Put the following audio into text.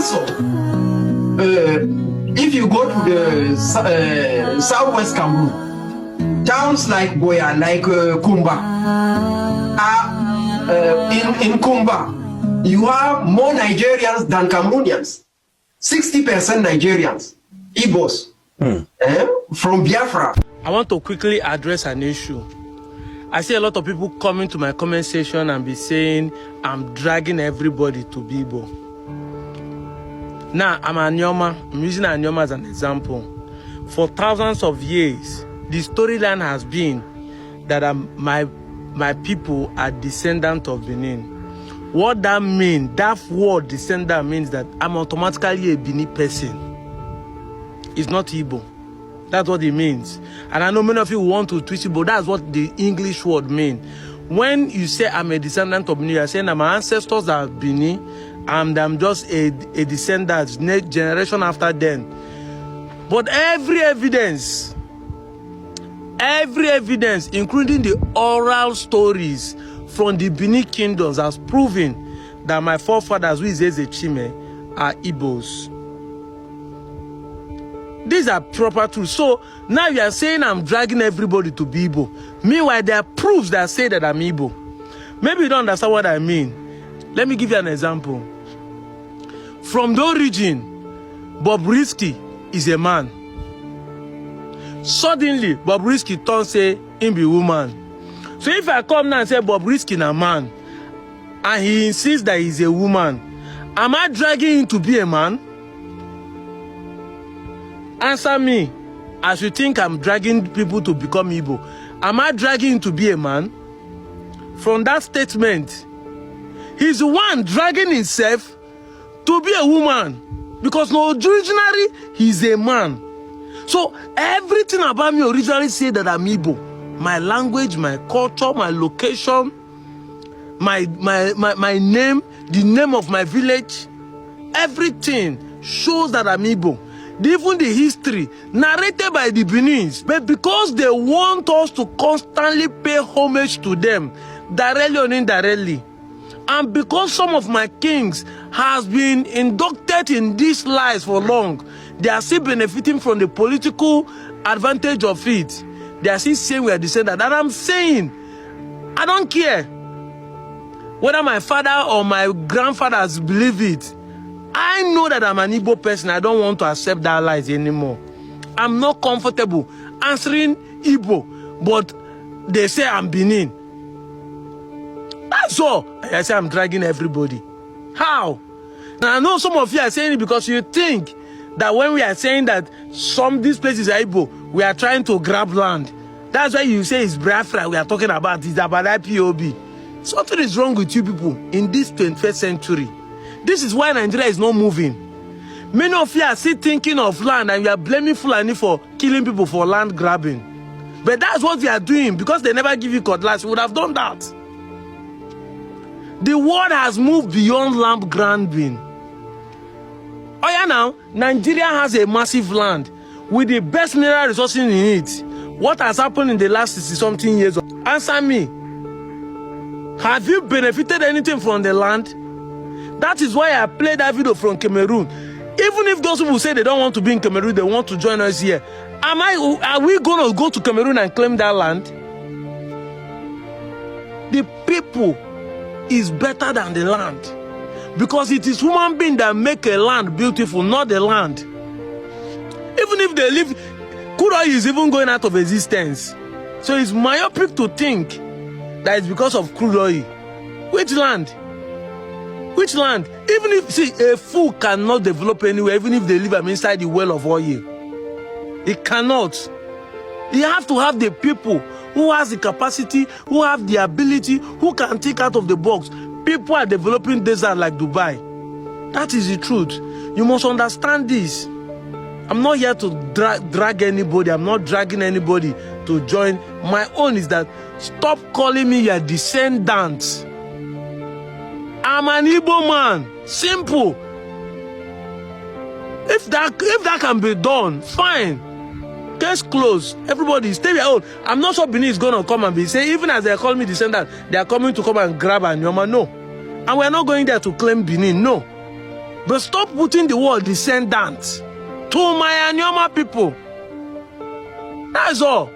Also, if you go to the southwest Cameroon, towns like Boya, like Kumba, in Kumba, you have more Nigerians than Cameroonians. 60% Nigerians, Igbos, from Biafra. I want to quickly address an issue. I see a lot of people coming to my comment section and be saying I'm dragging everybody to Igbo. Now, I'm Anyoma. I'm using Anyoma as an example. For thousands of years, the storyline has been that my people are descendants of Benin. What that means, that word descendant means that I'm automatically a Benin person. It's not Igbo. That's what it means. And I know many of you want to twist it, but that's what the English word means. When you say I'm a descendant of Benin, you're saying that my ancestors are Benin, and I'm just a descendant, generation after them. But every evidence, including the oral stories from the Benin kingdoms, has proven that my forefathers, who is Ezechime, are Igbos. These are proper truths. So now you are saying I'm dragging everybody to be Igbo. Meanwhile, there are proofs that say that I'm Igbo. Maybe you don't understand what I mean. Let me give you an example. From the origin, Bobrisky is a man. Suddenly, Bobrisky turns say him be woman. So if I come now and say Bobrisky is a man, and he insists that he's a woman, am I dragging him to be a man? Answer me. As you think I'm dragging people to become Igbo, am I dragging him to be a man? From that statement, he's the one dragging himself to be a woman, because no, originally he's a man. So everything about me originally said that I'm Igbo. My language, my culture, my location, my name, the name of my village, everything shows that I'm Igbo. Even the history narrated by the Benins, but because they want us to constantly pay homage to them, directly or indirectly, and because some of my kings has been inducted in these lies for long, they are still benefiting from the political advantage of it. They are still saying we are descendants. And I'm saying, I don't care whether my father or my grandfathers believe it. I know that I'm an Igbo person. I don't want to accept that lies anymore. I'm not comfortable answering Igbo, but they say I'm Benin. That's all. I say I'm dragging everybody. How? Now I know some of you are saying it because you think that when we are saying that these places are Igbo, we are trying to grab land. That's why you say it's Biafra we are talking about. It's about IPOB. Something is wrong with you people in this 21st century. This is why Nigeria is not moving. Many of you are still thinking of land and you are blaming Fulani for killing people for land grabbing. But that's what we are doing because they never give you cutlass. We would have done that. The world has moved beyond land grabbing. Oh yeah, now, Nigeria has a massive land with the best mineral resources in it. What has happened in the last 60-something years? Answer me. Have you benefited anything from the land? That is why I played that video from Cameroon. Even if those people say they don't want to be in Cameroon, they want to join us here. Are we going to go to Cameroon and claim that land? The people is better than the land. Because it is human beings that make a land beautiful, not the land. Even if they live, crude oil is even going out of existence. So it's myopic to think that it's because of crude oil. Which land? Which land? Even if, see, a fool cannot develop anywhere, even if they live inside the well of oil. It cannot. You have to have the people who has the capacity, who have the ability, who can think out of the box. People are developing desert like Dubai. That is the truth. You must understand this. I'm not here to drag anybody. I'm not dragging anybody to join. My own is that stop calling me your descendants. I'm an Igbo man. Simple. If that can be done, fine. Case closed. Everybody stay your own. I'm not sure Benin is going to come and be saying, even as they call me descendant, they are coming to come and grab Anyoma. No. And we're not going there to claim Benin. No. But stop putting the word descendant to my Anyoma people. That's all.